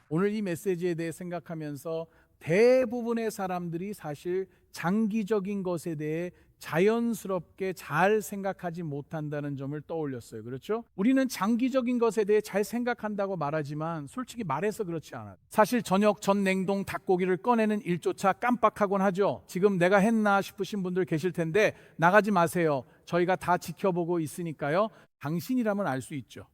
오늘 이 메시지에 대해 생각하면서 대부분의 사람들이 사실 장기적인 것에 대해 자연스럽게 잘 생각하지 못한다는 점을 떠올렸어요. 그렇죠? 우리는 장기적인 것에 대해 잘 생각한다고 말하지만 솔직히 말해서 그렇지 않아요. 사실 저녁 전 냉동 닭고기를 꺼내는 일조차 깜빡하곤 하죠. 지금 내가 했나 싶으신 분들 계실 텐데 나가지 마세요. 저희가 다 지켜보고 있으니까요. 당신이라면 알 수 있죠.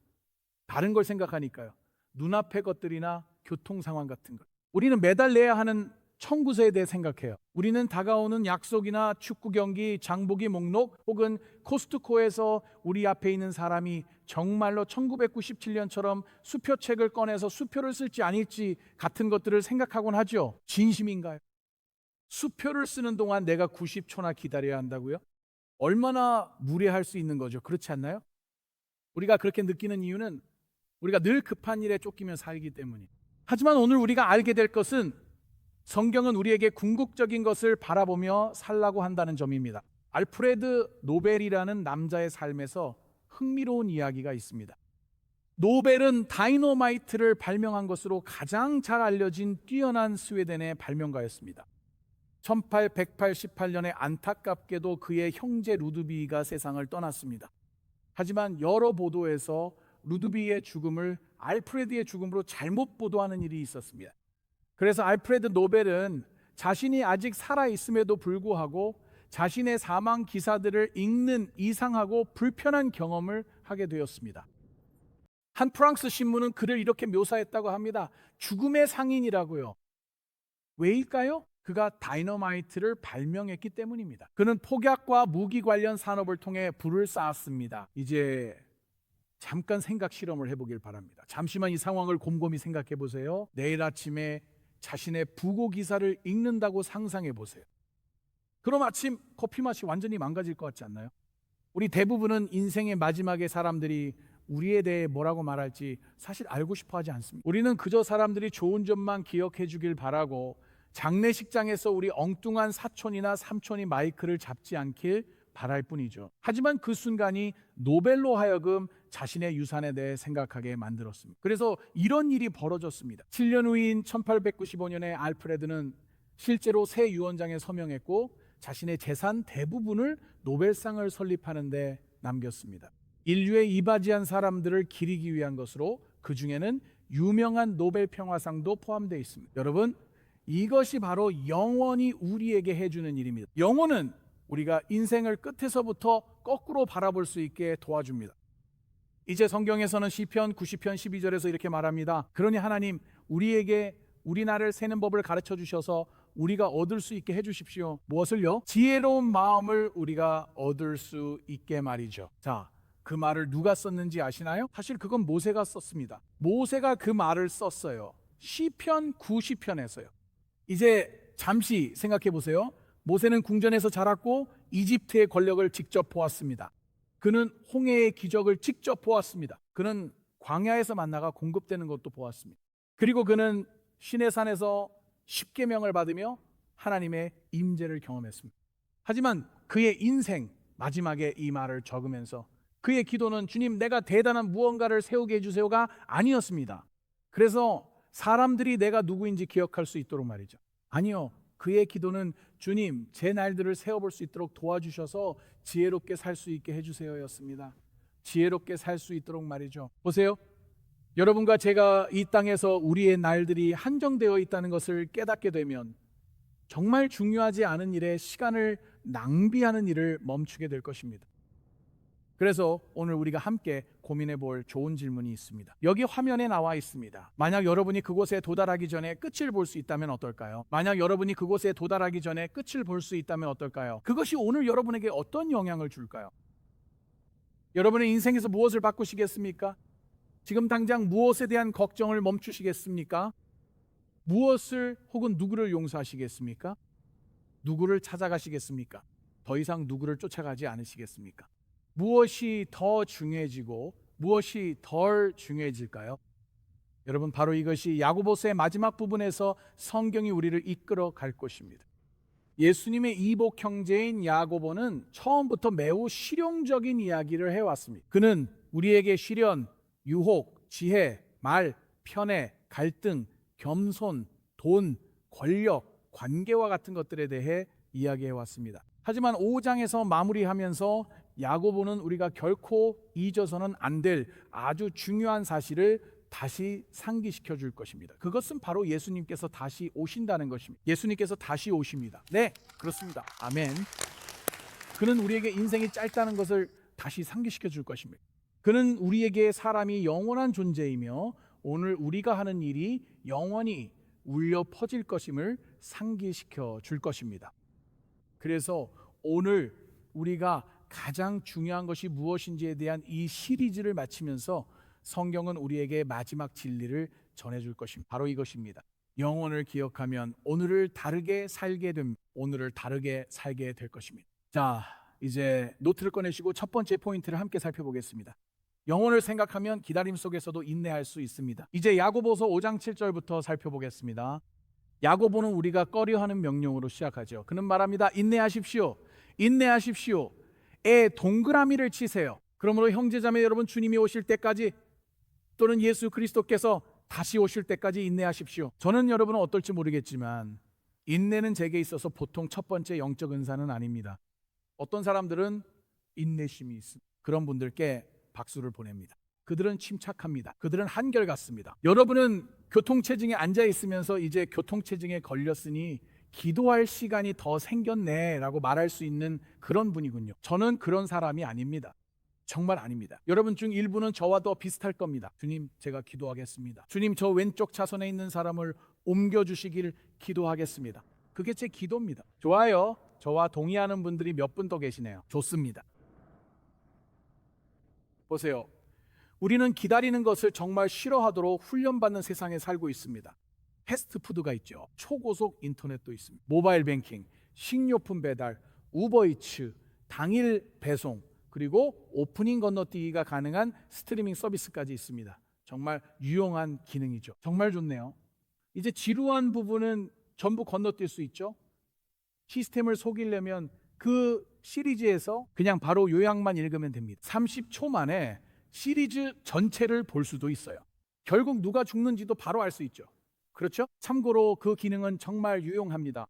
다른 걸 생각하니까요. 눈앞의 것들이나 교통 상황 같은 것. 우리는 매달 내야 하는 청구서에 대해 생각해요. 우리는 다가오는 약속이나 축구 경기, 장보기 목록 혹은 코스트코에서 우리 앞에 있는 사람이 정말로 1997년처럼 수표책을 꺼내서 수표를 쓸지 아닐지 같은 것들을 생각하곤 하죠. 진심인가요? 수표를 쓰는 동안 내가 90초나 기다려야 한다고요? 얼마나 무례할 수 있는 거죠. 그렇지 않나요? 우리가 그렇게 느끼는 이유는 우리가 늘 급한 일에 쫓기며 살기 때문이에요. 하지만 오늘 우리가 알게 될 것은 성경은 우리에게 궁극적인 것을 바라보며 살라고 한다는 점입니다. 알프레드 노벨이라는 남자의 삶에서 흥미로운 이야기가 있습니다. 노벨은 다이너마이트를 발명한 것으로 가장 잘 알려진 뛰어난 스웨덴의 발명가였습니다. 1888년에 안타깝게도 그의 형제 루드비히가 세상을 떠났습니다. 하지만 여러 보도에서 루드비히의 죽음을 알프레드의 죽음으로 잘못 보도하는 일이 있었습니다. 그래서 알프레드 노벨은 자신이 아직 살아있음에도 불구하고 자신의 사망 기사들을 읽는 이상하고 불편한 경험을 하게 되었습니다. 한 프랑스 신문은 그를 이렇게 묘사했다고 합니다. 죽음의 상인이라고요. 왜일까요? 그가 다이너마이트를 발명했기 때문입니다. 그는 폭약과 무기 관련 산업을 통해 불을 쌓았습니다. 이제 잠깐 생각 실험을 해보길 바랍니다. 잠시만 이 상황을 곰곰이 생각해 보세요. 내일 아침에 자신의 부고 기사를 읽는다고 상상해 보세요. 그럼 아침 커피 맛이 완전히 망가질 것 같지 않나요? 우리 대부분은 인생의 마지막에 사람들이 우리에 대해 뭐라고 말할지 사실 알고 싶어 하지 않습니다. 우리는 그저 사람들이 좋은 점만 기억해 주길 바라고 장례식장에서 우리 엉뚱한 사촌이나 삼촌이 마이크를 잡지 않길 바랄 뿐이죠. 하지만 그 순간이 노벨로 하여금 자신의 유산에 대해 생각하게 만들었습니다. 그래서 이런 일이 벌어졌습니다. 7년 후인 1895년에 알프레드는 실제로 새 유언장에 서명했고 자신의 재산 대부분을 노벨상을 설립하는 데 남겼습니다. 인류의 이바지한 사람들을 기리기 위한 것으로 그 중에는 유명한 노벨 평화상도 포함되어 있습니다. 여러분, 이것이 바로 영원히 우리에게 해주는 일입니다. 영혼은 우리가 인생을 끝에서부터 거꾸로 바라볼 수 있게 도와줍니다. 이제 성경에서는 시편 90편 12절에서 이렇게 말합니다. 그러니 하나님 우리에게 우리 나를 세는 법을 가르쳐 주셔서 우리가 얻을 수 있게 해주십시오. 무엇을요? 지혜로운 마음을 우리가 얻을 수 있게 말이죠. 자, 그 말을 누가 썼는지 아시나요? 사실 그건 모세가 썼습니다. 모세가 그 말을 썼어요. 시편 90편에서요. 이제 잠시 생각해 보세요. 모세는 궁전에서 자랐고 이집트의 권력을 직접 보았습니다. 그는 홍해의 기적을 직접 보았습니다. 그는 광야에서 만나가 공급되는 것도 보았습니다. 그리고 그는 시내산에서 십계명을 받으며 하나님의 임재를 경험했습니다. 하지만 그의 인생 마지막에 이 말을 적으면서 그의 기도는 주님 내가 대단한 무언가를 세우게 해주세요가 아니었습니다. 그래서 사람들이 내가 누구인지 기억할 수 있도록 말이죠. 아니요. 그의 기도는 주님 제 날들을 세워볼 수 있도록 도와주셔서 지혜롭게 살 수 있게 해주세요였습니다. 지혜롭게 살 수 있도록 말이죠. 보세요. 여러분과 제가 이 땅에서 우리의 날들이 한정되어 있다는 것을 깨닫게 되면 정말 중요하지 않은 일에 시간을 낭비하는 일을 멈추게 될 것입니다. 그래서 오늘 우리가 함께 고민해 볼 좋은 질문이 있습니다. 여기 화면에 나와 있습니다. 만약 여러분이 그곳에 도달하기 전에 끝을 볼 수 있다면 어떨까요? 만약 여러분이 그곳에 도달하기 전에 끝을 볼 수 있다면 어떨까요? 그것이 오늘 여러분에게 어떤 영향을 줄까요? 여러분의 인생에서 무엇을 바꾸시겠습니까? 지금 당장 무엇에 대한 걱정을 멈추시겠습니까? 무엇을 혹은 누구를 용서하시겠습니까? 누구를 찾아가시겠습니까? 더 이상 누구를 쫓아가지 않으시겠습니까? 무엇이 더 중요해지고 무엇이 덜 중요해질까요? 여러분 바로 이것이 야고보서의 마지막 부분에서 성경이 우리를 이끌어 갈 것입니다. 예수님의 이복 형제인 야고보는 처음부터 매우 실용적인 이야기를 해왔습니다. 그는 우리에게 시련, 유혹, 지혜, 말, 편애, 갈등, 겸손, 돈, 권력, 관계와 같은 것들에 대해 이야기해 왔습니다. 하지만 5장에서 마무리하면서 야고보는 우리가 결코 잊어서는 안 될 아주 중요한 사실을 다시 상기시켜 줄 것입니다. 그것은 바로 예수님께서 다시 오신다는 것입니다. 예수님께서 다시 오십니다. 네, 그렇습니다. 아멘. 그는 우리에게 인생이 짧다는 것을 다시 상기시켜 줄 것입니다. 그는 우리에게 사람이 영원한 존재이며 오늘 우리가 하는 일이 영원히 울려 퍼질 것임을 상기시켜 줄 것입니다. 그래서 오늘 우리가 가장 중요한 것이 무엇인지에 대한 이 시리즈를 마치면서 성경은 우리에게 마지막 진리를 전해줄 것입니다. 바로 이것입니다. 영혼을 기억하면 오늘을 다르게 살게 됩니다. 오늘을 다르게 살게 될 것입니다. 자, 이제 노트를 꺼내시고 첫 번째 포인트를 함께 살펴보겠습니다. 영혼을 생각하면 기다림 속에서도 인내할 수 있습니다. 이제 야고보서 5장 7절부터 살펴보겠습니다. 야고보는 우리가 꺼려하는 명령으로 시작하죠. 그는 말합니다. 인내하십시오. 인내하십시오. 에 동그라미를 치세요. 그러므로 형제자매 여러분, 주님이 오실 때까지 또는 예수 그리스도께서 다시 오실 때까지 인내하십시오. 저는 여러분은 어떨지 모르겠지만 인내는 제게 있어서 보통 첫 번째 영적 은사는 아닙니다. 어떤 사람들은 인내심이 있습니다. 그런 분들께 박수를 보냅니다. 그들은 침착합니다. 그들은 한결같습니다. 여러분은 교통체증에 앉아 있으면서 이제 교통체증에 걸렸으니 기도할 시간이 더 생겼네 라고 말할 수 있는 그런 분이군요. 저는 그런 사람이 아닙니다. 정말 아닙니다. 여러분 중 일부는 저와 더 비슷할 겁니다. 주님, 제가 기도하겠습니다. 주님, 저 왼쪽 차선에 있는 사람을 옮겨주시길 기도하겠습니다. 그게 제 기도입니다. 좋아요. 저와 동의하는 분들이 몇 분 더 계시네요. 좋습니다. 보세요. 우리는 기다리는 것을 정말 싫어하도록 훈련받는 세상에 살고 있습니다. 패스트푸드가 있죠. 초고속 인터넷도 있습니다. 모바일 뱅킹, 식료품 배달, 우버이츠, 당일 배송, 그리고 오프닝 건너뛰기가 가능한 스트리밍 서비스까지 있습니다. 정말 유용한 기능이죠. 정말 좋네요. 이제 지루한 부분은 전부 건너뛸 수 있죠. 시스템을 속이려면 그 시리즈에서 그냥 바로 요약만 읽으면 됩니다. 30초 만에 시리즈 전체를 볼 수도 있어요. 결국 누가 죽는지도 바로 알 수 있죠. 그렇죠? 참고로 그 기능은 정말 유용합니다.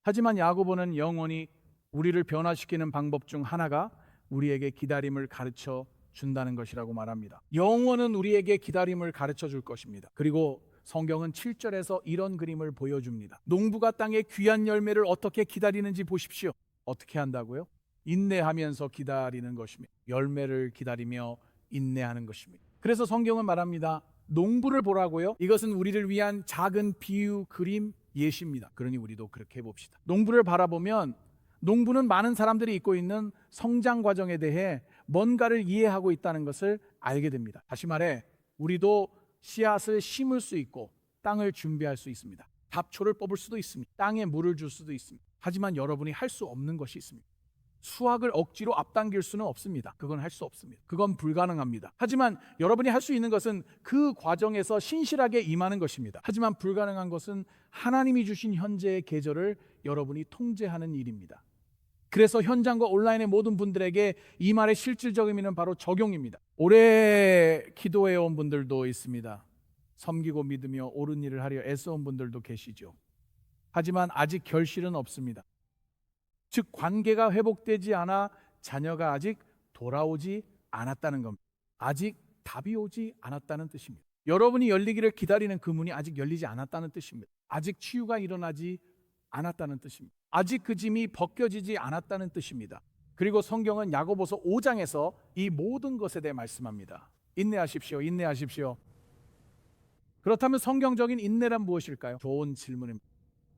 하지만 야고보는 영원히 우리를 변화시키는 방법 중 하나가 우리에게 기다림을 가르쳐 준다는 것이라고 말합니다. 영원은 우리에게 기다림을 가르쳐 줄 것입니다. 그리고 성경은 7절에서 이런 그림을 보여줍니다. 농부가 땅의 귀한 열매를 어떻게 기다리는지 보십시오. 어떻게 한다고요? 인내하면서 기다리는 것입니다. 열매를 기다리며 인내하는 것입니다. 그래서 성경은 말합니다. 농부를 보라고요? 이것은 우리를 위한 작은 비유, 그림, 예시입니다. 그러니 우리도 그렇게 해봅시다. 농부를 바라보면 농부는 많은 사람들이 있고 있는 성장 과정에 대해 뭔가를 이해하고 있다는 것을 알게 됩니다. 다시 말해 우리도 씨앗을 심을 수 있고 땅을 준비할 수 있습니다. 잡초를 뽑을 수도 있습니다. 땅에 물을 줄 수도 있습니다. 하지만 여러분이 할 수 없는 것이 있습니다. 수확을 억지로 앞당길 수는 없습니다. 그건 할 수 없습니다. 그건 불가능합니다. 하지만 여러분이 할 수 있는 것은 그 과정에서 신실하게 임하는 것입니다. 하지만 불가능한 것은 하나님이 주신 현재의 계절을 여러분이 통제하는 일입니다. 그래서 현장과 온라인의 모든 분들에게 이 말의 실질적 의미는 바로 적용입니다. 오래 기도해 온 분들도 있습니다. 섬기고 믿으며 옳은 일을 하려 애써온 분들도 계시죠. 하지만 아직 결실은 없습니다. 즉 관계가 회복되지 않아 자녀가 아직 돌아오지 않았다는 겁니다. 아직 답이 오지 않았다는 뜻입니다. 여러분이 열리기를 기다리는 그 문이 아직 열리지 않았다는 뜻입니다. 아직 치유가 일어나지 않았다는 뜻입니다. 아직 그 짐이 벗겨지지 않았다는 뜻입니다. 그리고 성경은 야고보서 5장에서 이 모든 것에 대해 말씀합니다. 인내하십시오. 인내하십시오. 그렇다면 성경적인 인내란 무엇일까요? 좋은 질문입니다.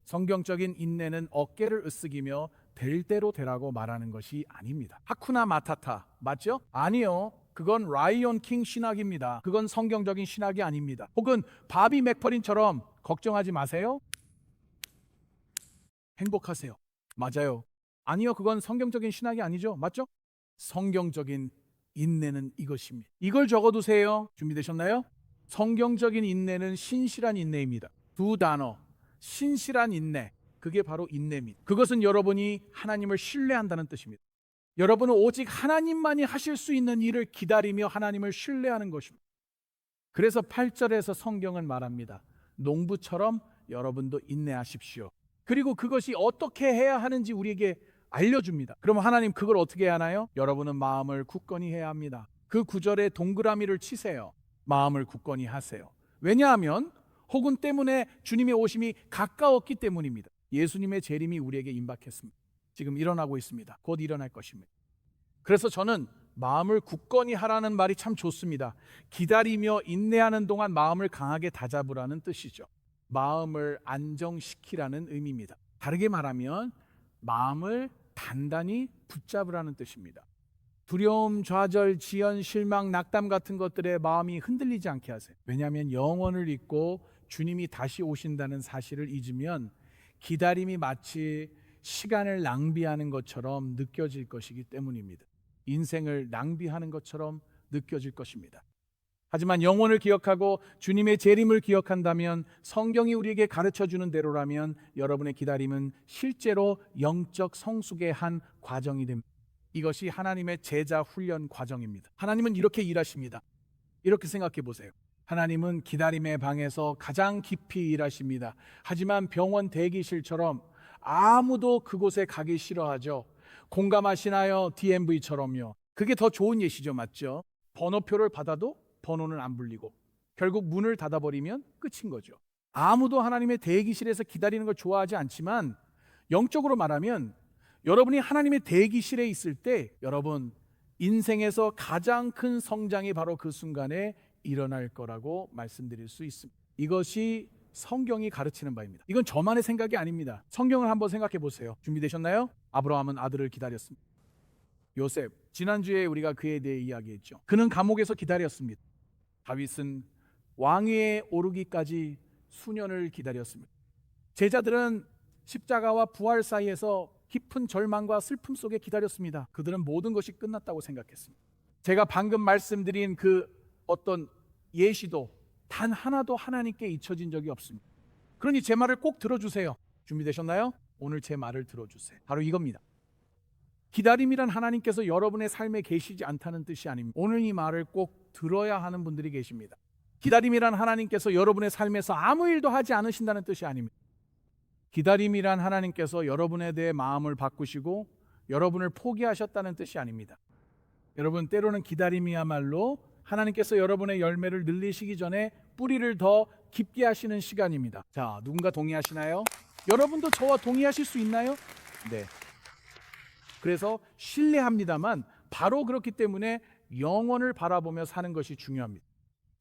성경적인 인내는 어깨를 으쓱이며 될 대로 되라고 말하는 것이 아닙니다. 하쿠나 마타타 맞죠? 아니요. 그건 라이온 킹 신학입니다. 그건 성경적인 신학이 아닙니다. 혹은 바비 맥퍼린처럼 걱정하지 마세요. 행복하세요. 맞아요. 아니요. 그건 성경적인 신학이 아니죠. 맞죠? 성경적인 인내는 이것입니다. 이걸 적어두세요. 준비되셨나요? 성경적인 인내는 신실한 인내입니다. 두 단어. 신실한 인내. 그게 바로 인내입니다. 그것은 여러분이 하나님을 신뢰한다는 뜻입니다. 여러분은 오직 하나님만이 하실 수 있는 일을 기다리며 하나님을 신뢰하는 것입니다. 그래서 8절에서 성경은 말합니다. 농부처럼 여러분도 인내하십시오. 그리고 그것이 어떻게 해야 하는지 우리에게 알려줍니다. 그럼 하나님 그걸 어떻게 해야 하나요? 여러분은 마음을 굳건히 해야 합니다. 그 구절에 동그라미를 치세요. 마음을 굳건히 하세요. 왜냐하면 혹은 때문에 주님의 오심이 가까웠기 때문입니다. 예수님의 재림이 우리에게 임박했습니다. 지금 일어나고 있습니다. 곧 일어날 것입니다. 그래서 저는 마음을 굳건히 하라는 말이 참 좋습니다. 기다리며 인내하는 동안 마음을 강하게 다잡으라는 뜻이죠. 마음을 안정시키라는 의미입니다. 다르게 말하면 마음을 단단히 붙잡으라는 뜻입니다. 두려움, 좌절, 지연, 실망, 낙담 같은 것들에 마음이 흔들리지 않게 하세요. 왜냐하면 영원을 잊고 주님이 다시 오신다는 사실을 잊으면 기다림이 마치 시간을 낭비하는 것처럼 느껴질 것이기 때문입니다. 인생을 낭비하는 것처럼 느껴질 것입니다. 하지만 영원을 기억하고 주님의 재림을 기억한다면, 성경이 우리에게 가르쳐주는 대로라면 여러분의 기다림은 실제로 영적 성숙의 한 과정이 됩니다. 이것이 하나님의 제자 훈련 과정입니다. 하나님은 이렇게 일하십니다. 이렇게 생각해 보세요. 하나님은 기다림의 방에서 가장 깊이 일하십니다. 하지만 병원 대기실처럼 아무도 그곳에 가기 싫어하죠. 공감하시나요? DMV처럼요. 그게 더 좋은 예시죠, 맞죠? 번호표를 받아도 번호는 안 불리고 결국 문을 닫아버리면 끝인 거죠. 아무도 하나님의 대기실에서 기다리는 걸 좋아하지 않지만, 영적으로 말하면 여러분이 하나님의 대기실에 있을 때 여러분 인생에서 가장 큰 성장이 바로 그 순간에 일어날 거라고 말씀드릴 수 있습니다. 이것이 성경이 가르치는 바입니다. 이건 저만의 생각이 아닙니다. 성경을 한번 생각해 보세요. 준비되셨나요? 아브라함은 아들을 기다렸습니다. 요셉, 지난주에 우리가 그에 대해 이야기했죠. 그는 감옥에서 기다렸습니다. 다윗은 왕위에 오르기까지 수년을 기다렸습니다. 제자들은 십자가와 부활 사이에서 깊은 절망과 슬픔 속에 기다렸습니다. 그들은 모든 것이 끝났다고 생각했습니다. 제가 방금 말씀드린 그 어떤 예시도 단 하나도 하나님께 잊혀진 적이 없습니다. 그러니 제 말을 꼭 들어주세요. 준비되셨나요? 오늘 제 말을 들어주세요. 바로 이겁니다. 기다림이란 하나님께서 여러분의 삶에 계시지 않다는 뜻이 아닙니다. 오늘 이 말을 꼭 들어야 하는 분들이 계십니다. 기다림이란 하나님께서 여러분의 삶에서 아무 일도 하지 않으신다는 뜻이 아닙니다. 기다림이란 하나님께서 여러분에 대해 마음을 바꾸시고 여러분을 포기하셨다는 뜻이 아닙니다. 여러분, 때로는 기다림이야말로 하나님께서 여러분의 열매를 늘리시기 전에 뿌리를 더 깊게 하시는 시간입니다. 자, 누군가 동의하시나요? 여러분도 저와 동의하실 수 있나요? 네. 그래서 신뢰합니다만 바로 그렇기 때문에 영원을 바라보며 사는 것이 중요합니다.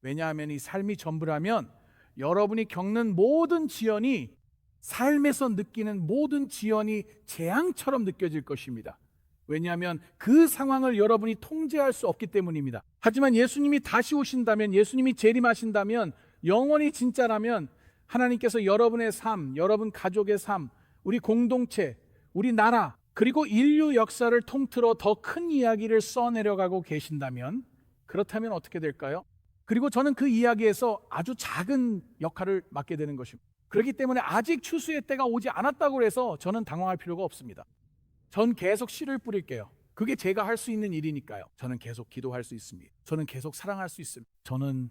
왜냐하면 이 삶이 전부라면 여러분이 겪는 모든 지연이, 삶에서 느끼는 모든 지연이 재앙처럼 느껴질 것입니다. 왜냐하면 그 상황을 여러분이 통제할 수 없기 때문입니다. 하지만 예수님이 다시 오신다면, 예수님이 재림하신다면, 영원히 진짜라면 하나님께서 여러분의 삶, 여러분 가족의 삶, 우리 공동체, 우리 나라, 그리고 인류 역사를 통틀어 더 큰 이야기를 써내려가고 계신다면, 그렇다면 어떻게 될까요? 그리고 저는 그 이야기에서 아주 작은 역할을 맡게 되는 것입니다. 그렇기 때문에 아직 추수의 때가 오지 않았다고 해서 저는 당황할 필요가 없습니다. 전 계속 씨를 뿌릴게요. 그게 제가 할 수 있는 일이니까요. 저는 계속 기도할 수 있습니다. 저는 계속 사랑할 수 있습니다. 저는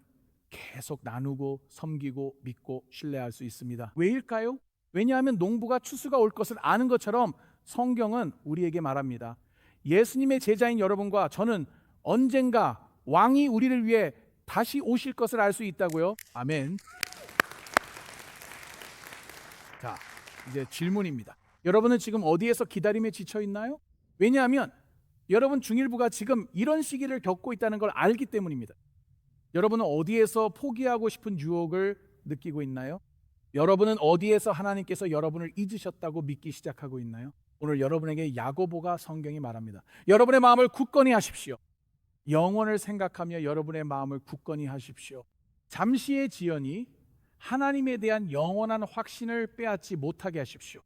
계속 나누고 섬기고 믿고 신뢰할 수 있습니다. 왜일까요? 왜냐하면 농부가 추수가 올 것을 아는 것처럼 성경은 우리에게 말합니다. 예수님의 제자인 여러분과 저는 언젠가 왕이 우리를 위해 다시 오실 것을 알 수 있다고요. 아멘. 자, 이제 질문입니다. 여러분은 지금 어디에서 기다림에 지쳐 있나요? 왜냐하면 여러분 중일부가 지금 이런 시기를 겪고 있다는 걸 알기 때문입니다. 여러분은 어디에서 포기하고 싶은 유혹을 느끼고 있나요? 여러분은 어디에서 하나님께서 여러분을 잊으셨다고 믿기 시작하고 있나요? 오늘 여러분에게 야고보가 성경이 말합니다. 여러분의 마음을 굳건히 하십시오. 영원을 생각하며 여러분의 마음을 굳건히 하십시오. 잠시의 지연이 하나님에 대한 영원한 확신을 빼앗지 못하게 하십시오.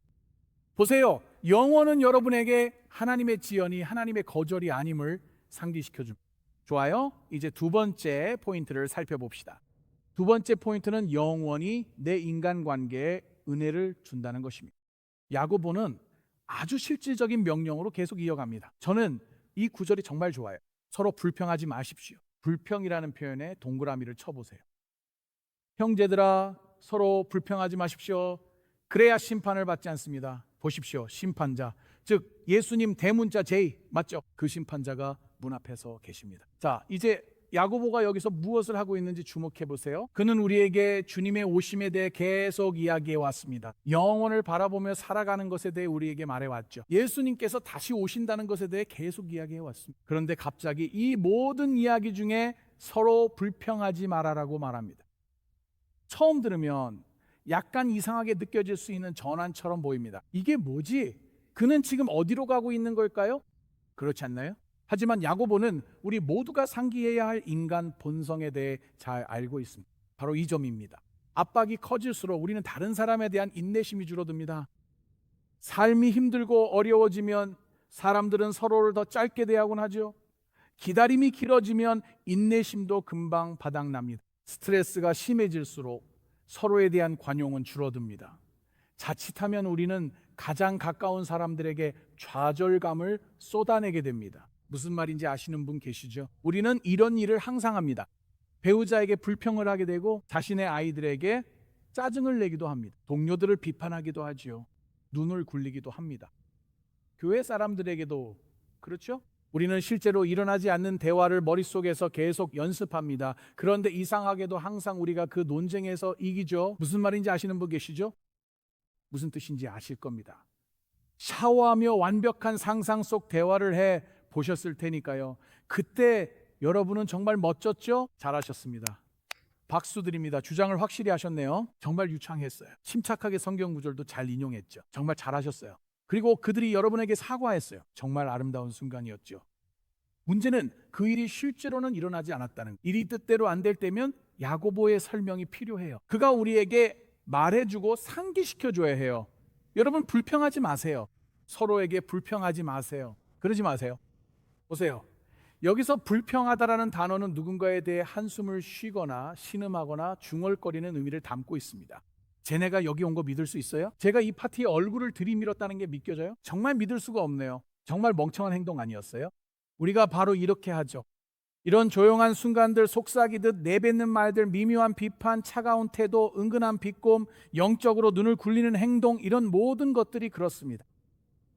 보세요. 영원은 여러분에게 하나님의 지연이 하나님의 거절이 아님을 상기시켜 줍니다. 좋아요. 이제 두 번째 포인트를 살펴봅시다. 두 번째 포인트는 영원히 내 인간관계에 은혜를 준다는 것입니다. 야고보는 아주 실질적인 명령으로 계속 이어갑니다. 저는 이 구절이 정말 좋아요. 서로 불평하지 마십시오. 불평이라는 표현에 동그라미를 쳐보세요. 형제들아, 서로 불평하지 마십시오. 그래야 심판을 받지 않습니다. 보십시오. 심판자, 즉 예수님 대문자 제이 맞죠? 그 심판자가 문 앞에 서 계십니다. 자, 이제 야고보가 여기서 무엇을 하고 있는지 주목해 보세요. 그는 우리에게 주님의 오심에 대해 계속 이야기해 왔습니다. 영원을 바라보며 살아가는 것에 대해 우리에게 말해 왔죠. 예수님께서 다시 오신다는 것에 대해 계속 이야기해 왔습니다. 그런데 갑자기 이 모든 이야기 중에 서로 불평하지 말아라고 말합니다. 처음 들으면 약간 이상하게 느껴질 수 있는 전환처럼 보입니다. 이게 뭐지? 그는 지금 어디로 가고 있는 걸까요? 그렇지 않나요? 하지만 야고보는 우리 모두가 상기해야 할 인간 본성에 대해 잘 알고 있습니다. 바로 이 점입니다. 압박이 커질수록 우리는 다른 사람에 대한 인내심이 줄어듭니다. 삶이 힘들고 어려워지면 사람들은 서로를 더 짧게 대하곤 하죠. 기다림이 길어지면 인내심도 금방 바닥납니다. 스트레스가 심해질수록 서로에 대한 관용은 줄어듭니다. 자칫하면 우리는 가장 가까운 사람들에게 좌절감을 쏟아내게 됩니다. 무슨 말인지 아시는 분 계시죠? 우리는 이런 일을 항상 합니다. 배우자에게 불평을 하게 되고 자신의 아이들에게 짜증을 내기도 합니다. 동료들을 비판하기도 하지요. 눈을 굴리기도 합니다. 교회 사람들에게도 그렇죠? 우리는 실제로 일어나지 않는 대화를 머릿속에서 계속 연습합니다. 그런데 이상하게도 항상 우리가 그 논쟁에서 이기죠. 무슨 말인지 아시는 분 계시죠? 무슨 뜻인지 아실 겁니다. 샤워하며 완벽한 상상 속 대화를 해 보셨을 테니까요. 그때 여러분은 정말 멋졌죠? 잘하셨습니다. 박수 드립니다. 주장을 확실히 하셨네요. 정말 유창했어요. 침착하게 성경 구절도 잘 인용했죠. 정말 잘하셨어요. 그리고 그들이 여러분에게 사과했어요. 정말 아름다운 순간이었죠. 문제는 그 일이 실제로는 일어나지 않았다는 것. 일이 뜻대로 안 될 때면 야고보의 설명이 필요해요. 그가 우리에게 말해주고 상기시켜줘야 해요. 여러분 불평하지 마세요. 서로에게 불평하지 마세요. 그러지 마세요. 보세요. 여기서 불평하다라는 단어는 누군가에 대해 한숨을 쉬거나 신음하거나 중얼거리는 의미를 담고 있습니다. 쟤네가 여기 온 거 믿을 수 있어요? 제가 이 파티에 얼굴을 들이밀었다는 게 믿겨져요? 정말 믿을 수가 없네요. 정말 멍청한 행동 아니었어요? 우리가 바로 이렇게 하죠. 이런 조용한 순간들, 속삭이듯 내뱉는 말들, 미묘한 비판, 차가운 태도, 은근한 비꼼, 영적으로 눈을 굴리는 행동, 이런 모든 것들이 그렇습니다.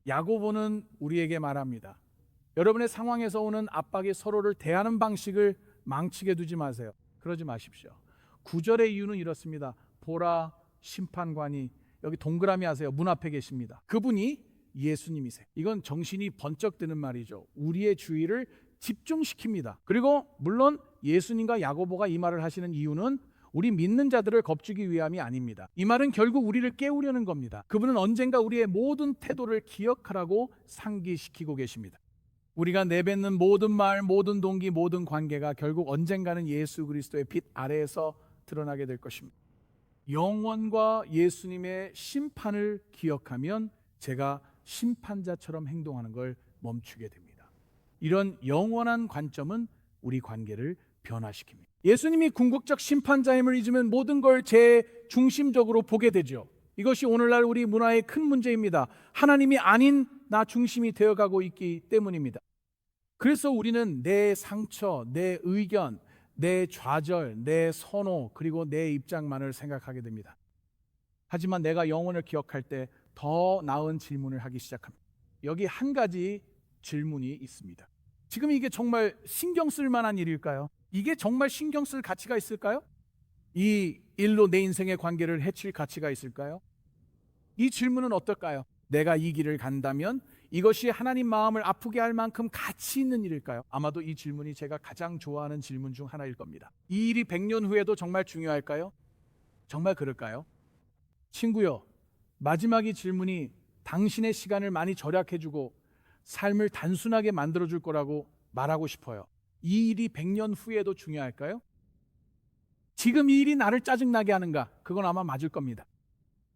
야고보는 우리에게 말합니다. 여러분의 상황에서 오는 압박에 서로를 대하는 방식을 망치게 두지 마세요. 그러지 마십시오. 9절의 이유는 이렇습니다. 보라, 심판관이 여기 동그라미 하세요. 문 앞에 계십니다. 그분이 예수님이세요. 이건 정신이 번쩍 드는 말이죠. 우리의 주의를 집중시킵니다. 그리고 물론 예수님과 야고보가 이 말을 하시는 이유는 우리 믿는 자들을 겁주기 위함이 아닙니다. 이 말은 결국 우리를 깨우려는 겁니다. 그분은 언젠가 우리의 모든 태도를 기억하라고 상기시키고 계십니다. 우리가 내뱉는 모든 말, 모든 동기, 모든 관계가 결국 언젠가는 예수 그리스도의 빛 아래에서 드러나게 될 것입니다. 영원과 예수님의 심판을 기억하면 제가 심판자처럼 행동하는 걸 멈추게 됩니다. 이런 영원한 관점은 우리 관계를 변화시킵니다. 예수님이 궁극적 심판자임을 잊으면 모든 걸 제 중심적으로 보게 되죠. 이것이 오늘날 우리 문화의 큰 문제입니다. 하나님이 아닌 나 중심이 되어가고 있기 때문입니다. 그래서 우리는 내 상처, 내 의견, 내 좌절, 내 선호, 그리고 내 입장만을 생각하게 됩니다. 하지만 내가 영혼을 기억할 때 더 나은 질문을 하기 시작합니다. 여기 한 가지 질문이 있습니다. 지금 이게 정말 신경 쓸 만한 일일까요? 이게 정말 신경 쓸 가치가 있을까요? 이 일로 내 인생의 관계를 해칠 가치가 있을까요? 이 질문은 어떨까요? 내가 이 길을 간다면 이것이 하나님 마음을 아프게 할 만큼 가치 있는 일일까요? 아마도 이 질문이 제가 가장 좋아하는 질문 중 하나일 겁니다. 이 일이 100년 후에도 정말 중요할까요? 정말 그럴까요? 친구요, 마지막 이 질문이 당신의 시간을 많이 절약해주고 삶을 단순하게 만들어줄 거라고 말하고 싶어요. 이 일이 100년 후에도 중요할까요? 지금 이 일이 나를 짜증나게 하는가? 그건 아마 맞을 겁니다.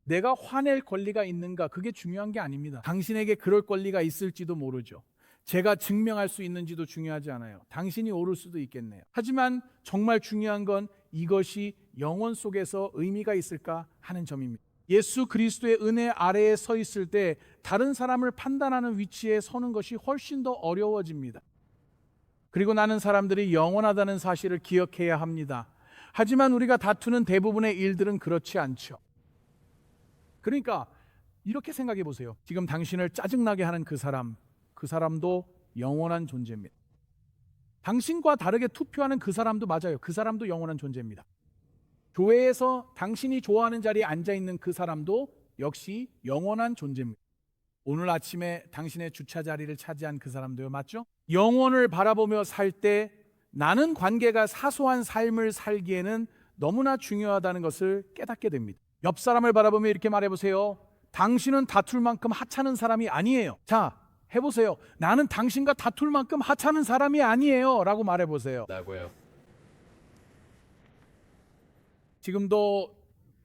내가 화낼 권리가 있는가? 그게 중요한 게 아닙니다. 당신에게 그럴 권리가 있을지도 모르죠. 제가 증명할 수 있는지도 중요하지 않아요. 당신이 옳을 수도 있겠네요. 하지만 정말 중요한 건 이것이 영혼 속에서 의미가 있을까 하는 점입니다. 예수 그리스도의 은혜 아래에 서 있을 때 다른 사람을 판단하는 위치에 서는 것이 훨씬 더 어려워집니다. 그리고 나는 사람들이 영원하다는 사실을 기억해야 합니다. 하지만 우리가 다투는 대부분의 일들은 그렇지 않죠. 그러니까 이렇게 생각해 보세요. 지금 당신을 짜증나게 하는 그 사람도 영원한 존재입니다. 당신과 다르게 투표하는 그 사람도 맞아요. 그 사람도 영원한 존재입니다. 교회에서 당신이 좋아하는 자리에 앉아 있는 그 사람도 역시 영원한 존재입니다. 오늘 아침에 당신의 주차 자리를 차지한 그 사람도요, 맞죠? 영원을 바라보며 살 때 나는 관계가 사소한 삶을 살기에는 너무나 중요하다는 것을 깨닫게 됩니다. 옆 사람을 바라보며 이렇게 말해보세요. 당신은 다툴 만큼 하찮은 사람이 아니에요. 자, 해보세요. 나는 당신과 다툴 만큼 하찮은 사람이 아니에요 라고 말해보세요. 라고요. 지금도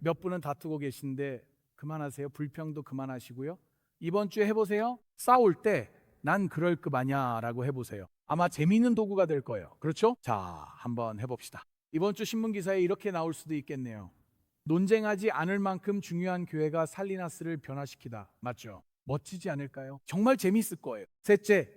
몇 분은 다투고 계신데 그만하세요. 불평도 그만하시고요. 이번 주에 해보세요. 싸울 때 난 그럴 급 아냐 라고 해보세요. 아마 재미있는 도구가 될 거예요. 그렇죠? 자, 한번 해봅시다. 이번 주 신문기사에 이렇게 나올 수도 있겠네요. 논쟁하지 않을 만큼 중요한 교회가 살리나스를 변화시키다. 맞죠? 멋지지 않을까요? 정말 재미있을 거예요. 셋째,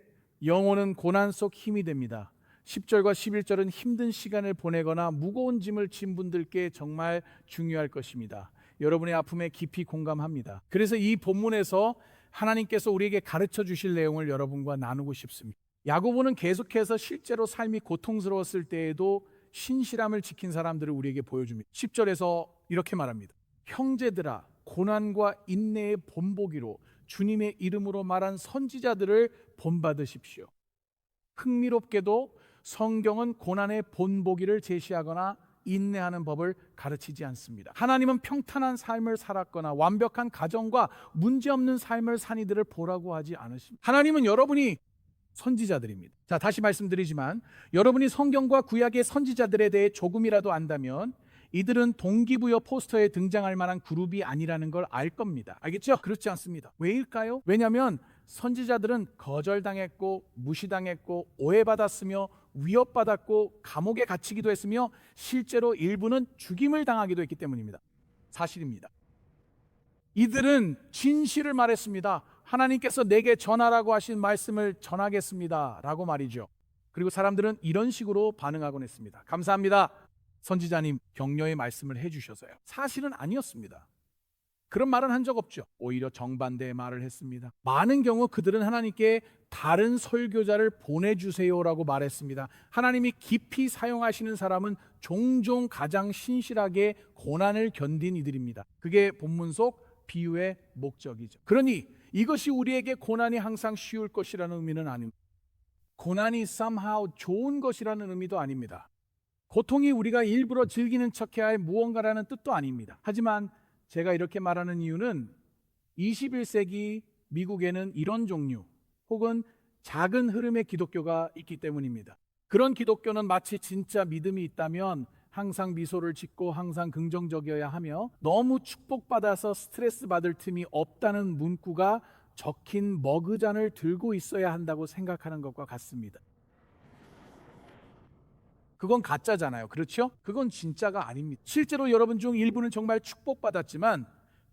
영혼은 고난 속 힘이 됩니다. 10절과 11절은 힘든 시간을 보내거나 무거운 짐을 진 분들께 정말 중요할 것입니다. 여러분의 아픔에 깊이 공감합니다. 그래서 이 본문에서 하나님께서 우리에게 가르쳐 주실 내용을 여러분과 나누고 싶습니다. 야고보는 계속해서 실제로 삶이 고통스러웠을 때에도 신실함을 지킨 사람들을 우리에게 보여줍니다. 10절에서 이렇게 말합니다. 형제들아, 고난과 인내의 본보기로 주님의 이름으로 말한 선지자들을 본받으십시오. 흥미롭게도 성경은 고난의 본보기를 제시하거나 인내하는 법을 가르치지 않습니다. 하나님은 평탄한 삶을 살았거나 완벽한 가정과 문제없는 삶을 산 이들을 보라고 하지 않으십니다. 하나님은 여러분이 선지자들입니다. 자, 다시 말씀드리지만 여러분이 성경과 구약의 선지자들에 대해 조금이라도 안다면 이들은 동기부여 포스터에 등장할 만한 그룹이 아니라는 걸 알 겁니다. 알겠죠? 그렇지 않습니다. 왜일까요? 왜냐하면 선지자들은 거절당했고 무시당했고 오해받았으며 위협받았고 감옥에 갇히기도 했으며 실제로 일부는 죽임을 당하기도 했기 때문입니다. 사실입니다. 이들은 진실을 말했습니다. 하나님께서 내게 전하라고 하신 말씀을 전하겠습니다 라고 말이죠. 그리고 사람들은 이런 식으로 반응하곤 했습니다. 감사합니다. 선지자님, 격려의 말씀을 해주셔서요. 사실은 아니었습니다. 그런 말은 한 적 없죠. 오히려 정반대의 말을 했습니다. 많은 경우 그들은 하나님께 다른 설교자를 보내주세요라고 말했습니다. 하나님이 깊이 사용하시는 사람은 종종 가장 신실하게 고난을 견딘 이들입니다. 그게 본문 속 비유의 목적이죠. 그러니 이것이 우리에게 고난이 항상 쉬울 것이라는 의미는 아닙니다. 고난이 somehow 좋은 것이라는 의미도 아닙니다. 고통이 우리가 일부러 즐기는 척해야 할 무언가라는 뜻도 아닙니다. 하지만 제가 이렇게 말하는 이유는 21세기 미국에는 이런 종류 혹은 작은 흐름의 기독교가 있기 때문입니다. 그런 기독교는 마치 진짜 믿음이 있다면 항상 미소를 짓고 항상 긍정적이어야 하며 너무 축복받아서 스트레스 받을 틈이 없다는 문구가 적힌 머그잔을 들고 있어야 한다고 생각하는 것과 같습니다. 그건 가짜잖아요. 그렇죠? 그건 진짜가 아닙니다. 실제로 여러분 중 일부는 정말 축복받았지만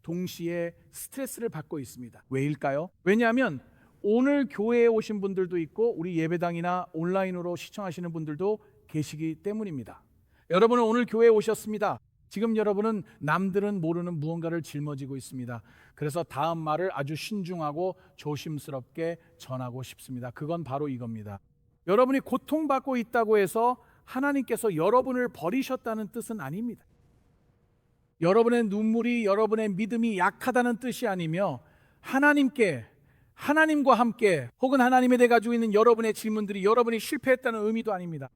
동시에 스트레스를 받고 있습니다. 왜일까요? 왜냐하면 오늘 교회에 오신 분들도 있고 우리 예배당이나 온라인으로 시청하시는 분들도 계시기 때문입니다. 여러분은 오늘 교회에 오셨습니다. 지금 여러분은 남들은 모르는 무언가를 짊어지고 있습니다. 그래서 다음 말을 아주 신중하고 조심스럽게 전하고 싶습니다. 그건 바로 이겁니다. 여러분이 고통받고 있다고 해서 하나님께서 여러분을 버리셨다는 뜻은 아닙니다. 여러분의 눈물이 여러분의 믿음이 약하다는 뜻이 아니며 하나님과 함께 혹은 하나님에 대해 가지고 있는 여러분의 질문들이 여러분이 실패했다는 의미도 아닙니다.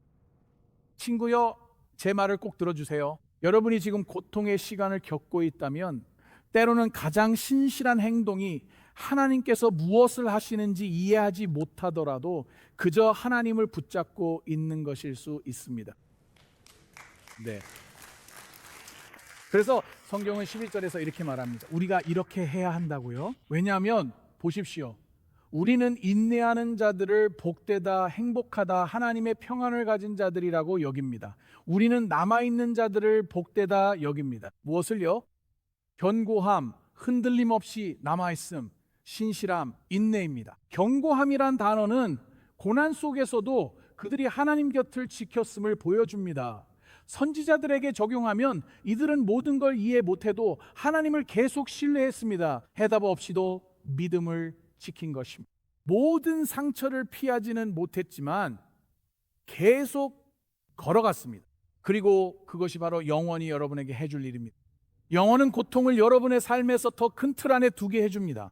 친구여, 제 말을 꼭 들어주세요. 여러분이 지금 고통의 시간을 겪고 있다면 때로는 가장 신실한 행동이 하나님께서 무엇을 하시는지 이해하지 못하더라도 그저 하나님을 붙잡고 있는 것일 수 있습니다. 네. 그래서 성경은 11절에서 이렇게 말합니다. 우리가 이렇게 해야 한다고요. 왜냐하면 보십시오. 우리는 인내하는 자들을 복되다, 행복하다, 하나님의 평안을 가진 자들이라고 여깁니다. 우리는 남아있는 자들을 복되다 여깁니다. 무엇을요? 견고함, 흔들림 없이 남아있음, 신실함, 인내입니다. 견고함이란 단어는 고난 속에서도 그들이 하나님 곁을 지켰음을 보여줍니다. 선지자들에게 적용하면 이들은 모든 걸 이해 못해도 하나님을 계속 신뢰했습니다. 해답 없이도 믿음을 지킨 것입니다. 모든 상처를 피하지는 못했지만 계속 걸어갔습니다. 그리고 그것이 바로 영원히 여러분에게 해줄 일입니다. 영원은 고통을 여러분의 삶에서 더 큰 틀 안에 두게 해줍니다.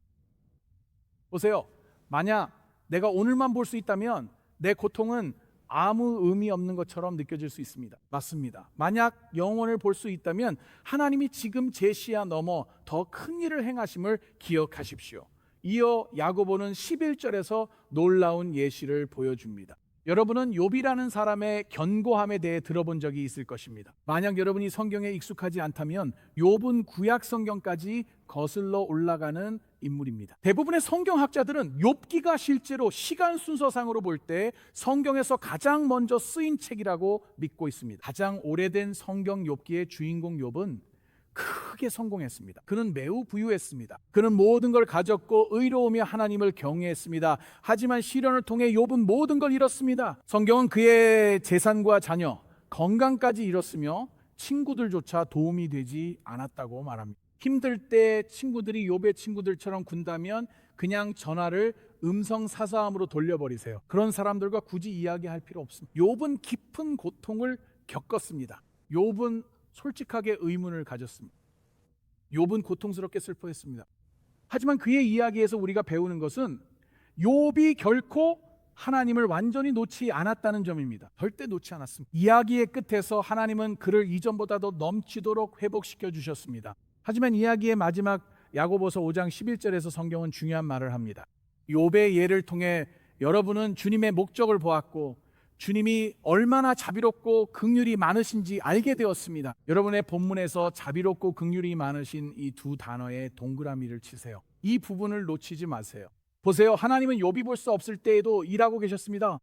보세요. 만약 내가 오늘만 볼 수 있다면 내 고통은 아무 의미 없는 것처럼 느껴질 수 있습니다. 맞습니다. 만약 영원을 볼 수 있다면 하나님이 지금 제 시야 넘어 더 큰 일을 행하심을 기억하십시오. 이어 야고보는 11절에서 놀라운 예시를 보여줍니다. 여러분은 욥이라는 사람의 견고함에 대해 들어본 적이 있을 것입니다. 만약 여러분이 성경에 익숙하지 않다면 욥은 구약 성경까지 거슬러 올라가는 인물입니다. 대부분의 성경학자들은 욥기가 실제로 시간 순서상으로 볼 때 성경에서 가장 먼저 쓰인 책이라고 믿고 있습니다. 가장 오래된 성경 욥기의 주인공 욥은 크게 성공했습니다. 그는 매우 부유했습니다. 그는 모든 걸 가졌고 의로우며 하나님을 경외했습니다. 하지만 시련을 통해 욥은 모든 걸 잃었습니다. 성경은 그의 재산과 자녀, 건강까지 잃었으며 친구들조차 도움이 되지 않았다고 말합니다. 힘들 때 친구들이 욥의 친구들처럼 군다면 그냥 전화를 음성 사서함으로 돌려버리세요. 그런 사람들과 굳이 이야기할 필요 없습니다. 욥은 깊은 고통을 겪었습니다. 욥은 솔직하게 의문을 가졌습니다. 욥은 고통스럽게 슬퍼했습니다. 하지만 그의 이야기에서 우리가 배우는 것은 욥이 결코 하나님을 완전히 놓지 않았다는 점입니다. 절대 놓지 않았습니다. 이야기의 끝에서 하나님은 그를 이전보다도 넘치도록 회복시켜 주셨습니다. 하지만 이야기의 마지막 야고보서 5장 11절에서 성경은 중요한 말을 합니다. 욥의 예를 통해 여러분은 주님의 목적을 보았고 주님이 얼마나 자비롭고 긍휼이 많으신지 알게 되었습니다. 여러분의 본문에서 자비롭고 긍휼이 많으신 이 두 단어에 동그라미를 치세요. 이 부분을 놓치지 마세요. 보세요. 하나님은 욥이 볼 수 없을 때에도 일하고 계셨습니다.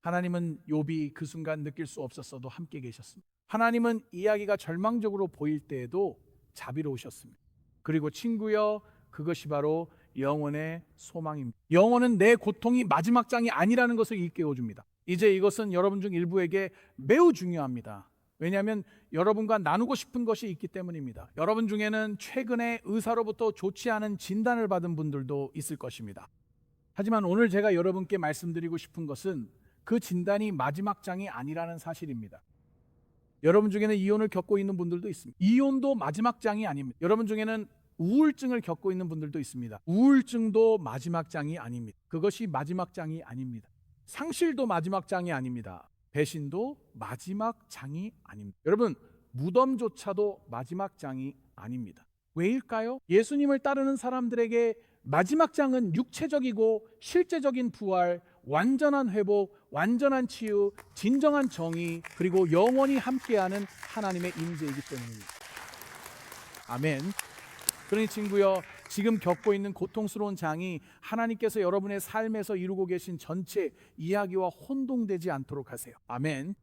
하나님은 욥이 그 순간 느낄 수 없었어도 함께 계셨습니다. 하나님은 이야기가 절망적으로 보일 때에도 자비로우셨습니다. 그리고 친구여, 그것이 바로 영혼의 소망입니다. 영혼은 내 고통이 마지막 장이 아니라는 것을 일깨워줍니다. 이제 이것은 여러분 중 일부에게 매우 중요합니다. 왜냐하면 여러분과 나누고 싶은 것이 있기 때문입니다. 여러분 중에는 최근에 의사로부터 좋지 않은 진단을 받은 분들도 있을 것입니다. 하지만 오늘 제가 여러분께 말씀드리고 싶은 것은 그 진단이 마지막 장이 아니라는 사실입니다. 여러분 중에는 이혼을 겪고 있는 분들도 있습니다. 이혼도 마지막 장이 아닙니다. 여러분 중에는 우울증을 겪고 있는 분들도 있습니다. 우울증도 마지막 장이 아닙니다. 그것이 마지막 장이 아닙니다. 상실도 마지막 장이 아닙니다. 배신도 마지막 장이 아닙니다. 여러분, 무덤조차도 마지막 장이 아닙니다. 왜일까요? 예수님을 따르는 사람들에게 마지막 장은 육체적이고 실제적인 부활, 완전한 회복, 완전한 치유, 진정한 정의, 그리고 영원히 함께하는 하나님의 임재이기 때문입니다. 아멘. 그러니 친구여, 지금 겪고 있는 고통스러운 장이 하나님께서 여러분의 삶에서 이루고 계신 전체 이야기와 혼동되지 않도록 하세요. 아멘.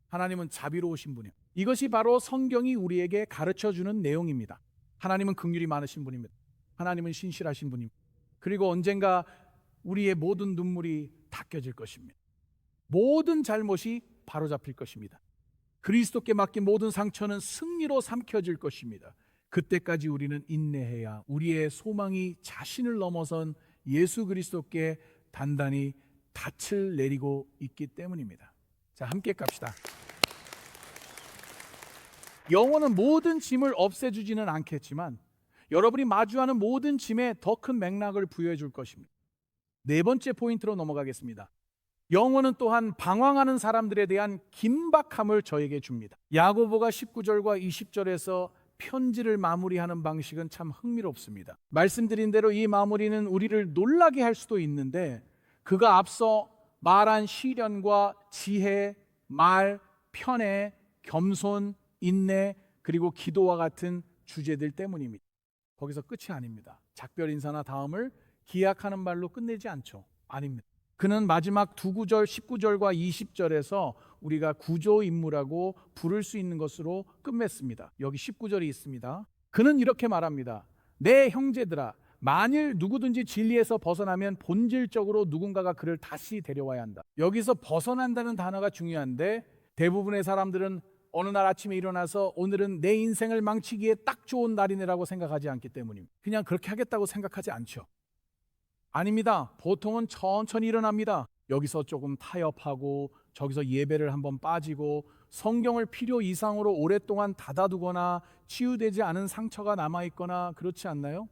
하나님은 자비로우신 분이에요. 이것이 바로 성경이 우리에게 가르쳐주는 내용입니다. 하나님은 긍휼이 많으신 분입니다. 하나님은 신실하신 분입니다. 그리고 언젠가 우리의 모든 눈물이 닦여질 것입니다. 모든 잘못이 바로잡힐 것입니다. 그리스도께 맡긴 모든 상처는 승리로 삼켜질 것입니다. 그때까지 우리는 인내해야 우리의 소망이 자신을 넘어선 예수 그리스도께 단단히 닻을 내리고 있기 때문입니다. 자, 함께 갑시다. 영원은 모든 짐을 없애주지는 않겠지만 여러분이 마주하는 모든 짐에 더 큰 맥락을 부여해 줄 것입니다. 네 번째 포인트로 넘어가겠습니다. 영혼은 또한 방황하는 사람들에 대한 긴박함을 저에게 줍니다. 야고보가 19절과 20절에서 편지를 마무리하는 방식은 참 흥미롭습니다. 말씀드린 대로 이 마무리는 우리를 놀라게 할 수도 있는데 그가 앞서 말한 시련과 지혜, 말, 편애, 겸손, 인내, 그리고 기도와 같은 주제들 때문입니다. 거기서 끝이 아닙니다. 작별 인사나 다음을 기약하는 말로 끝내지 않죠. 아닙니다. 그는 마지막 두 구절 19절과 20절에서 우리가 구조인물하고 부를 수 있는 것으로 끝맺습니다. 여기 19절이 있습니다. 그는 이렇게 말합니다. 내 형제들아, 만일 누구든지 진리에서 벗어나면 본질적으로 누군가가 그를 다시 데려와야 한다. 여기서 벗어난다는 단어가 중요한데 대부분의 사람들은 어느 날 아침에 일어나서 오늘은 내 인생을 망치기에 딱 좋은 날이네라고 생각하지 않기 때문입니다. 그냥 그렇게 하겠다고 생각하지 않죠. 아닙니다. 보통은 천천히 일어납니다. 여기서 조금 타협하고 저기서 예배를 한번 빠지고 성경을 필요 이상으로 오랫동안 닫아두거나 치유되지 않은 상처가 남아있거나 그렇지 않나요?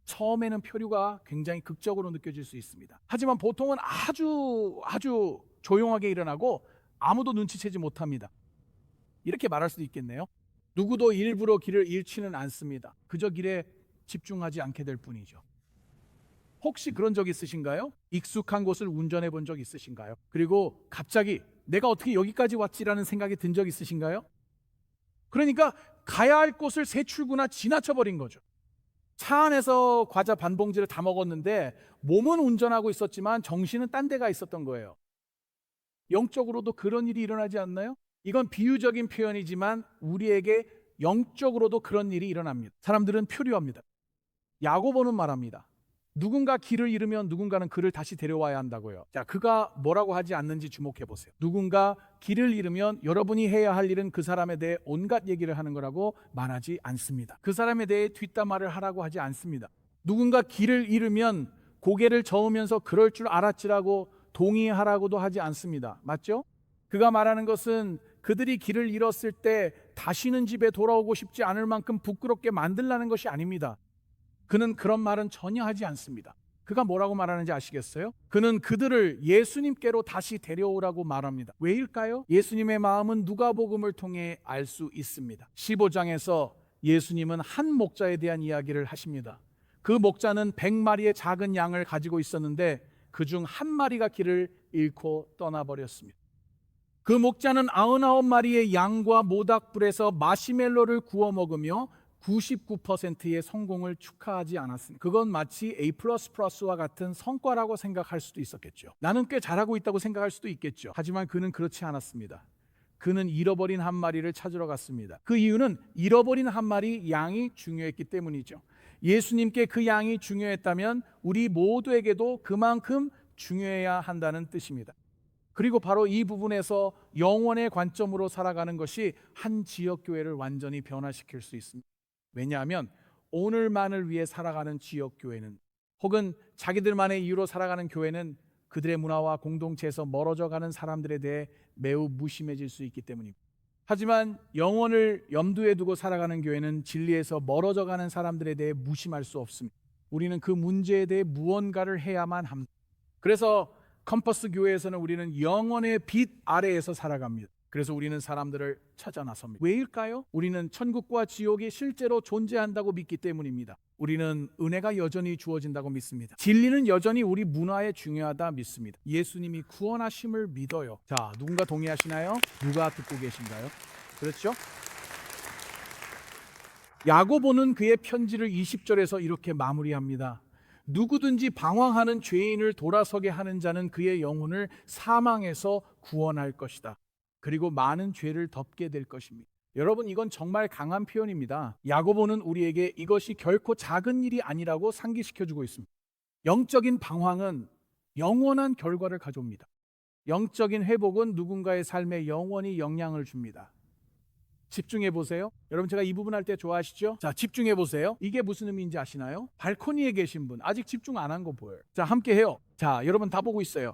처음에는 표류가 굉장히 극적으로 느껴질 수 있습니다. 하지만 보통은 아주 조용하게 일어나고 아무도 눈치채지 못합니다. 이렇게 말할 수도 있겠네요. 누구도 일부러 길을 잃지는 않습니다. 그저 길에 집중하지 않게 될 뿐이죠. 혹시 그런 적 있으신가요? 익숙한 곳을 운전해 본 적 있으신가요? 그리고 갑자기 내가 어떻게 여기까지 왔지라는 생각이 든 적 있으신가요? 그러니까 가야 할 곳을 세 출구나 지나쳐 버린 거죠. 차 안에서 과자 반 봉지를 다 먹었는데 몸은 운전하고 있었지만 정신은 딴 데가 있었던 거예요. 영적으로도 그런 일이 일어나지 않나요? 이건 비유적인 표현이지만 우리에게 영적으로도 그런 일이 일어납니다. 사람들은 표류합니다. 야고보는 말합니다. 누군가 길을 잃으면 누군가는 그를 다시 데려와야 한다고요. 자, 그가 뭐라고 하지 않는지 주목해 보세요. 누군가 길을 잃으면 여러분이 해야 할 일은 그 사람에 대해 온갖 얘기를 하는 거라고 말하지 않습니다. 그 사람에 대해 뒷담화를 하라고 하지 않습니다. 누군가 길을 잃으면 고개를 저으면서 그럴 줄 알았지라고 동의하라고도 하지 않습니다. 맞죠? 그가 말하는 것은 그들이 길을 잃었을 때 다시는 집에 돌아오고 싶지 않을 만큼 부끄럽게 만들라는 것이 아닙니다. 그는 그런 말은 전혀 하지 않습니다. 그가 뭐라고 말하는지 아시겠어요? 그는 그들을 예수님께로 다시 데려오라고 말합니다. 왜일까요? 예수님의 마음은 누가복음을 통해 알 수 있습니다. 15장에서 예수님은 한 목자에 대한 이야기를 하십니다. 그 목자는 100마리의 작은 양을 가지고 있었는데 그중 한 마리가 길을 잃고 떠나버렸습니다. 그 목자는 99마리의 양과 모닥불에서 마시멜로를 구워 먹으며 99%의 성공을 축하하지 않았습니다. 그건 마치 A++와 같은 성과라고 생각할 수도 있었겠죠. 나는 꽤 잘하고 있다고 생각할 수도 있겠죠. 하지만 그는 그렇지 않았습니다. 그는 잃어버린 한 마리를 찾으러 갔습니다. 그 이유는 잃어버린 한 마리 양이 중요했기 때문이죠. 예수님께 그 양이 중요했다면 우리 모두에게도 그만큼 중요해야 한다는 뜻입니다. 그리고 바로 이 부분에서 영원의 관점으로 살아가는 것이 한 지역교회를 완전히 변화시킬 수 있습니다. 왜냐하면 오늘만을 위해 살아가는 지역교회는 혹은 자기들만의 이유로 살아가는 교회는 그들의 문화와 공동체에서 멀어져 가는 사람들에 대해 매우 무심해질 수 있기 때문입니다. 하지만 영혼을 염두에 두고 살아가는 교회는 진리에서 멀어져 가는 사람들에 대해 무심할 수 없습니다. 우리는 그 문제에 대해 무언가를 해야만 합니다. 그래서 컴퍼스 교회에서는 우리는 영혼의 빛 아래에서 살아갑니다. 그래서 우리는 사람들을 찾아 나섭니다. 왜일까요? 우리는 천국과 지옥이 실제로 존재한다고 믿기 때문입니다. 우리는 은혜가 여전히 주어진다고 믿습니다. 진리는 여전히 우리 문화에 중요하다 믿습니다. 예수님이 구원하심을 믿어요. 자, 누군가 동의하시나요? 누가 듣고 계신가요? 그렇죠? 야고보는 그의 편지를 20절에서 이렇게 마무리합니다. 누구든지 방황하는 죄인을 돌아서게 하는 자는 그의 영혼을 사망에서 구원할 것이다. 그리고 많은 죄를 덮게 될 것입니다. 여러분, 이건 정말 강한 표현입니다. 야고보는 우리에게 이것이 결코 작은 일이 아니라고 상기시켜주고 있습니다. 영적인 방황은 영원한 결과를 가져옵니다. 영적인 회복은 누군가의 삶에 영원히 영향을 줍니다. 집중해 보세요. 여러분, 제가 이 부분 할 때 좋아하시죠? 자, 집중해 보세요. 이게 무슨 의미인지 아시나요? 발코니에 계신 분 아직 집중 안 한 거 보여요. 자, 함께 해요. 자, 여러분 다 보고 있어요.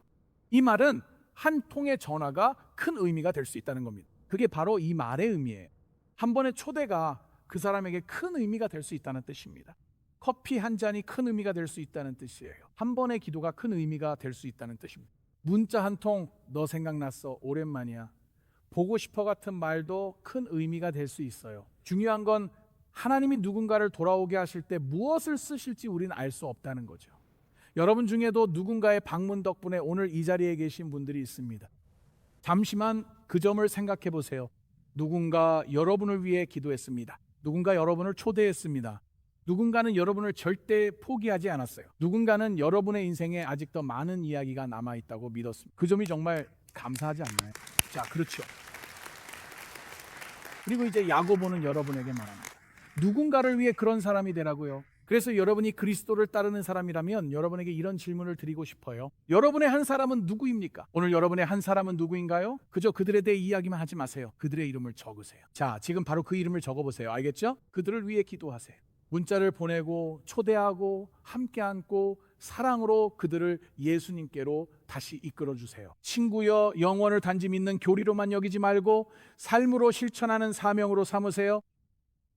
이 말은 한 통의 전화가 큰 의미가 될 수 있다는 겁니다. 그게 바로 이 말의 의미예요. 한 번의 초대가 그 사람에게 큰 의미가 될 수 있다는 뜻입니다. 커피 한 잔이 큰 의미가 될 수 있다는 뜻이에요. 한 번의 기도가 큰 의미가 될 수 있다는 뜻입니다. 문자 한 통, 너 생각났어, 오랜만이야, 보고 싶어 같은 말도 큰 의미가 될 수 있어요. 중요한 건 하나님이 누군가를 돌아오게 하실 때 무엇을 쓰실지 우리는 알 수 없다는 거죠. 여러분 중에도 누군가의 방문 덕분에 오늘 이 자리에 계신 분들이 있습니다. 잠시만 그 점을 생각해 보세요. 누군가 여러분을 위해 기도했습니다. 누군가 여러분을 초대했습니다. 누군가는 여러분을 절대 포기하지 않았어요. 누군가는 여러분의 인생에 아직 더 많은 이야기가 남아있다고 믿었습니다. 그 점이 정말 감사하지 않나요? 자, 그렇죠. 그리고 이제 야고보는 여러분에게 말합니다. 누군가를 위해 그런 사람이 되라고요. 그래서 여러분이 그리스도를 따르는 사람이라면 여러분에게 이런 질문을 드리고 싶어요. 여러분의 한 사람은 누구입니까? 오늘 여러분의 한 사람은 누구인가요? 그저 그들에 대해 이야기만 하지 마세요. 그들의 이름을 적으세요. 자, 지금 바로 그 이름을 적어보세요. 알겠죠? 그들을 위해 기도하세요. 문자를 보내고 초대하고 함께 앉고 사랑으로 그들을 예수님께로 다시 이끌어 주세요. 친구여, 영원을 단지 믿는 교리로만 여기지 말고 삶으로 실천하는 사명으로 삼으세요.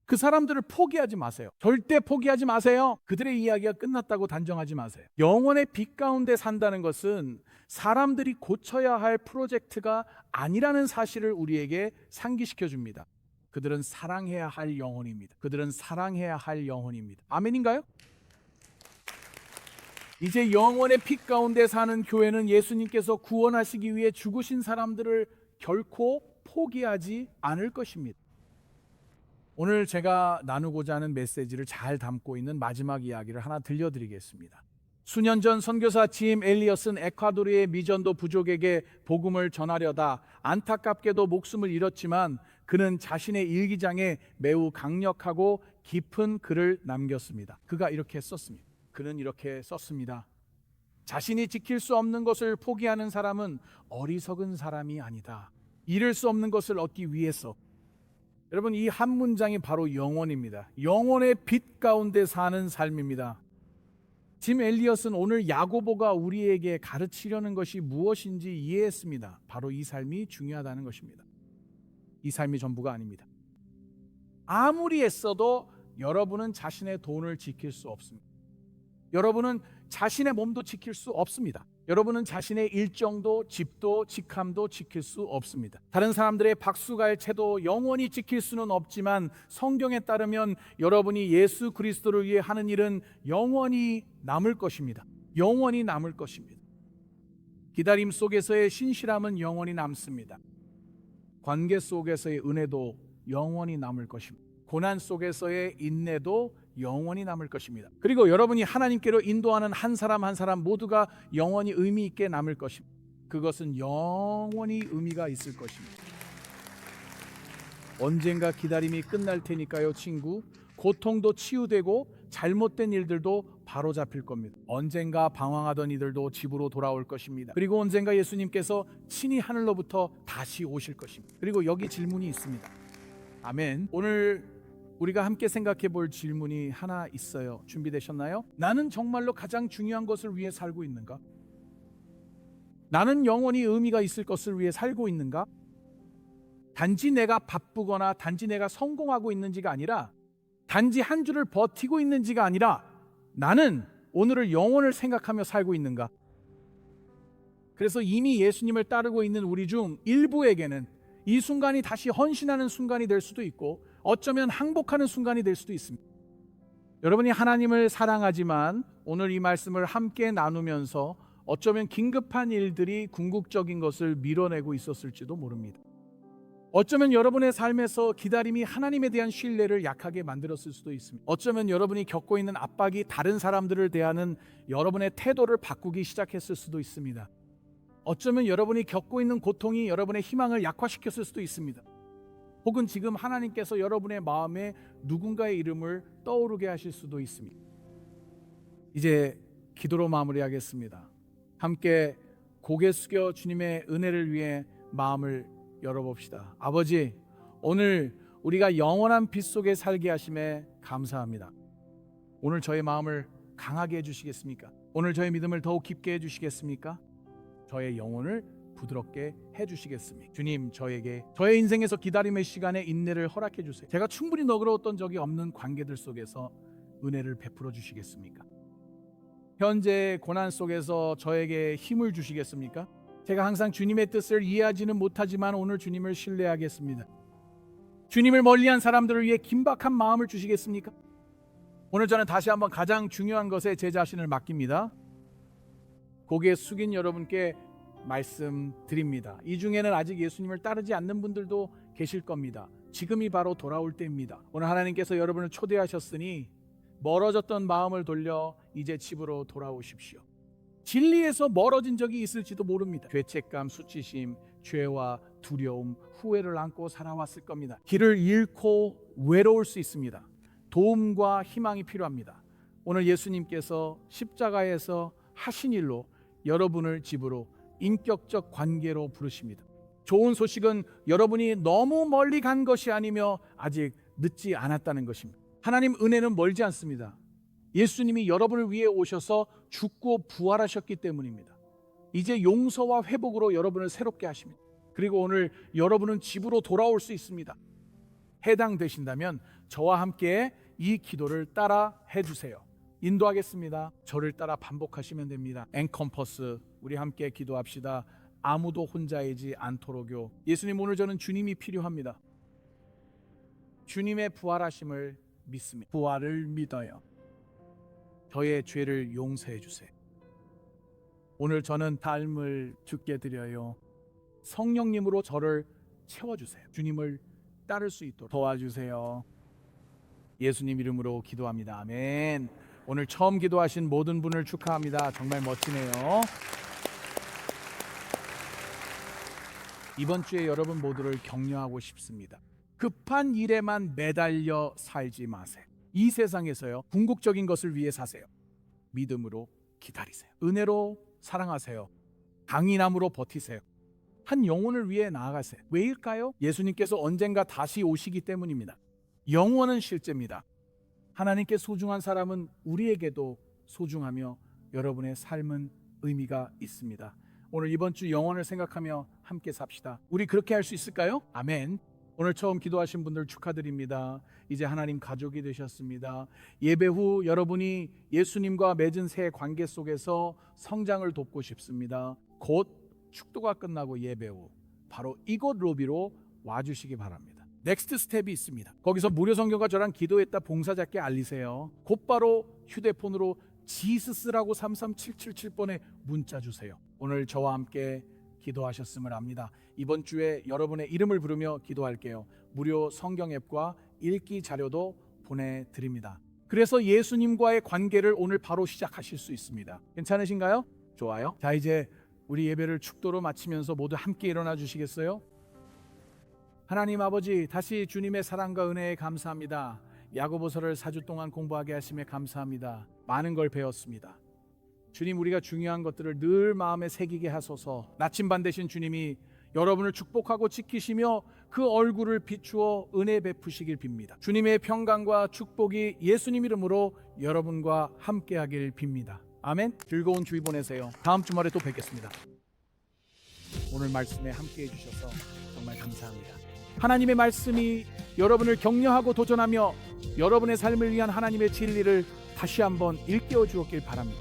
그 사람들을 포기하지 마세요. 절대 포기하지 마세요. 그들의 이야기가 끝났다고 단정하지 마세요. 영원의 빛 가운데 산다는 것은 사람들이 고쳐야 할 프로젝트가 아니라는 사실을 우리에게 상기시켜 줍니다. 그들은 사랑해야 할 영혼입니다. 그들은 사랑해야 할 영혼입니다. 아멘인가요? 이제 영원의 빛 가운데 사는 교회는 예수님께서 구원하시기 위해 죽으신 사람들을 결코 포기하지 않을 것입니다. 오늘 제가 나누고자 하는 메시지를 잘 담고 있는 마지막 이야기를 하나 들려드리겠습니다. 수년 전 선교사 짐 엘리엇은 에콰도르의 미전도 부족에게 복음을 전하려다 안타깝게도 목숨을 잃었지만 그는 자신의 일기장에 매우 강력하고 깊은 글을 남겼습니다. 그가 이렇게 썼습니다. 그는 이렇게 썼습니다. 자신이 지킬 수 없는 것을 포기하는 사람은 어리석은 사람이 아니다. 잃을 수 없는 것을 얻기 위해서. 여러분, 이 한 문장이 바로 영혼입니다. 영혼의 빛 가운데 사는 삶입니다. 짐 엘리엇은 오늘 야고보가 우리에게 가르치려는 것이 무엇인지 이해했습니다. 바로 이 삶이 중요하다는 것입니다. 이 삶이 전부가 아닙니다. 아무리 애써도 여러분은 자신의 돈을 지킬 수 없습니다. 여러분은 자신의 몸도 지킬 수 없습니다. 여러분은 자신의 일정도, 집도, 직함도 지킬 수 없습니다. 다른 사람들의 박수갈채도 영원히 지킬 수는 없지만 성경에 따르면 여러분이 예수 그리스도를 위해 하는 일은 영원히 남을 것입니다. 영원히 남을 것입니다. 기다림 속에서의 신실함은 영원히 남습니다. 관계 속에서의 은혜도 영원히 남을 것입니다. 고난 속에서의 인내도 영원히 남을 것입니다. 그리고 여러분이 하나님께로 인도하는 한 사람 한 사람 모두가 영원히 의미 있게 남을 것입니다. 그것은 영원히 의미가 있을 것입니다. 언젠가 기다림이 끝날 테니까요, 친구. 고통도 치유되고 잘못된 일들도 바로 잡힐 겁니다. 언젠가 방황하던 이들도 집으로 돌아올 것입니다. 그리고 언젠가 예수님께서 친히 하늘로부터 다시 오실 것입니다. 그리고 여기 질문이 있습니다. 아멘. 오늘 우리가 함께 생각해 볼 질문이 하나 있어요. 준비되셨나요? 나는 정말로 가장 중요한 것을 위해 살고 있는가? 나는 영원히 의미가 있을 것을 위해 살고 있는가? 단지 내가 바쁘거나 단지 내가 성공하고 있는지가 아니라 단지 한 주를 버티고 있는지가 아니라 나는 오늘을 영원을 생각하며 살고 있는가? 그래서 이미 예수님을 따르고 있는 우리 중 일부에게는 이 순간이 다시 헌신하는 순간이 될 수도 있고 어쩌면 항복하는 순간이 될 수도 있습니다. 여러분이 하나님을 사랑하지만 오늘 이 말씀을 함께 나누면서 어쩌면 긴급한 일들이 궁극적인 것을 밀어내고 있었을지도 모릅니다. 어쩌면 여러분의 삶에서 기다림이 하나님에 대한 신뢰를 약하게 만들었을 수도 있습니다. 어쩌면 여러분이 겪고 있는 압박이 다른 사람들을 대하는 여러분의 태도를 바꾸기 시작했을 수도 있습니다. 어쩌면 여러분이 겪고 있는 고통이 여러분의 희망을 약화시켰을 수도 있습니다. 혹은 지금 하나님께서 여러분의 마음에 누군가의 이름을 떠오르게 하실 수도 있습니다. 이제 기도로 마무리하겠습니다. 함께 고개 숙여 주님의 은혜를 위해 마음을 열어봅시다. 아버지, 오늘 우리가 영원한 빛 속에 살게 하심에 감사합니다. 오늘 저의 마음을 강하게 해주시겠습니까? 오늘 저의 믿음을 더욱 깊게 해주시겠습니까? 저의 영혼을 부드럽게 해주시겠습니까? 주님, 저에게 저의 인생에서 기다림의 시간에 인내를 허락해 주세요. 제가 충분히 너그러웠던 적이 없는 관계들 속에서 은혜를 베풀어 주시겠습니까? 현재 고난 속에서 저에게 힘을 주시겠습니까? 제가 항상 주님의 뜻을 이해하지는 못하지만 오늘 주님을 신뢰하겠습니다. 주님을 멀리한 사람들을 위해 긴박한 마음을 주시겠습니까? 오늘 저는 다시 한번 가장 중요한 것에 제 자신을 맡깁니다. 고개 숙인 여러분께 말씀드립니다. 이 중에는 아직 예수님을 따르지 않는 분들도 계실 겁니다. 지금이 바로 돌아올 때입니다. 오늘 하나님께서 여러분을 초대하셨으니 멀어졌던 마음을 돌려 이제 집으로 돌아오십시오. 진리에서 멀어진 적이 있을지도 모릅니다. 죄책감, 수치심, 죄와 두려움, 후회를 안고 살아왔을 겁니다. 길을 잃고 외로울 수 있습니다. 도움과 희망이 필요합니다. 오늘 예수님께서 십자가에서 하신 일로 여러분을 집으로 인격적 관계로 부르십니다. 좋은 소식은 여러분이 너무 멀리 간 것이 아니며 아직 늦지 않았다는 것입니다. 하나님 은혜는 멀지 않습니다. 예수님이 여러분을 위해 오셔서 죽고 부활하셨기 때문입니다. 이제 용서와 회복으로 여러분을 새롭게 하십니다. 그리고 오늘 여러분은 집으로 돌아올 수 있습니다. 해당되신다면 저와 함께 이 기도를 따라 해주세요. 인도하겠습니다. 저를 따라 반복하시면 됩니다. 엔컴퍼스 우리 함께 기도합시다. 아무도 혼자이지 않도록요. 예수님, 오늘 저는 주님이 필요합니다. 주님의 부활하심을 믿습니다. 부활을 믿어요. 저의 죄를 용서해 주세요. 오늘 저는 삶을 주께 드려요. 성령님으로 저를 채워주세요. 주님을 따를 수 있도록 도와주세요. 예수님 이름으로 기도합니다. 아멘. 오늘 처음 기도하신 모든 분을 축하합니다. 정말 멋지네요. 이번 주에 여러분 모두를 격려하고 싶습니다. 급한 일에만 매달려 살지 마세요. 이 세상에서요, 궁극적인 것을 위해 사세요. 믿음으로 기다리세요. 은혜로 사랑하세요. 강인함으로 버티세요. 한 영혼을 위해 나아가세요. 왜일까요? 예수님께서 언젠가 다시 오시기 때문입니다. 영원은 실제입니다. 하나님께 소중한 사람은 우리에게도 소중하며 여러분의 삶은 의미가 있습니다. 오늘 이번 주 영원을 생각하며 함께 삽시다. 우리 그렇게 할 수 있을까요? 아멘. 오늘 처음 기도하신 분들 축하드립니다. 이제 하나님 가족이 되셨습니다. 예배 후 여러분이 예수님과 맺은 새 관계 속에서 성장을 돕고 싶습니다. 곧 축도가 끝나고 예배 후 바로 이곳 로비로 와주시기 바랍니다. 넥스트 스텝이 있습니다. 거기서 무료 성경과 저랑 기도했다 봉사자께 알리세요. 곧바로 휴대폰으로 지스스라고 33777번에 문자 주세요. 오늘 저와 함께 기도하셨음을 압니다. 이번 주에 여러분의 이름을 부르며 기도할게요. 무료 성경 앱과 읽기 자료도 보내드립니다. 그래서 예수님과의 관계를 오늘 바로 시작하실 수 있습니다. 괜찮으신가요? 좋아요. 자, 이제 우리 예배를 축도로 마치면서 모두 함께 일어나 주시겠어요? 하나님 아버지, 다시 주님의 사랑과 은혜에 감사합니다. 야고보서를 4주 동안 공부하게 하심에 감사합니다. 많은 걸 배웠습니다. 주님, 우리가 중요한 것들을 늘 마음에 새기게 하소서. 나침반 되신 주님이 여러분을 축복하고 지키시며 그 얼굴을 비추어 은혜 베푸시길 빕니다. 주님의 평강과 축복이 예수님 이름으로 여러분과 함께하길 빕니다. 아멘. 즐거운 주일 보내세요. 다음 주말에 또 뵙겠습니다. 오늘 말씀에 함께해 주셔서 정말 감사합니다. 하나님의 말씀이 여러분을 격려하고 도전하며 여러분의 삶을 위한 하나님의 진리를 다시 한번 일깨워 주었길 바랍니다.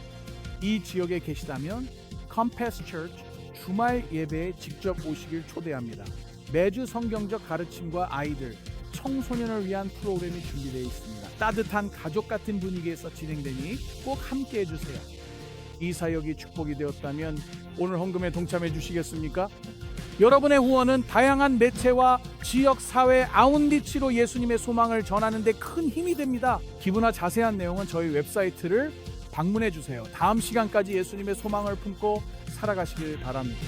이 지역에 계시다면 컴패스 처치 주말 예배에 직접 오시길 초대합니다. 매주 성경적 가르침과 아이들, 청소년을 위한 프로그램이 준비되어 있습니다. 따뜻한 가족 같은 분위기에서 진행되니 꼭 함께해 주세요. 이 사역이 축복이 되었다면 오늘 헌금에 동참해 주시겠습니까? 여러분의 후원은 다양한 매체와 지역 사회 아웃리치로 예수님의 소망을 전하는 데 큰 힘이 됩니다. 기부나 자세한 내용은 저희 웹사이트를 방문해 주세요. 다음 시간까지 예수님의 소망을 품고 살아가시길 바랍니다.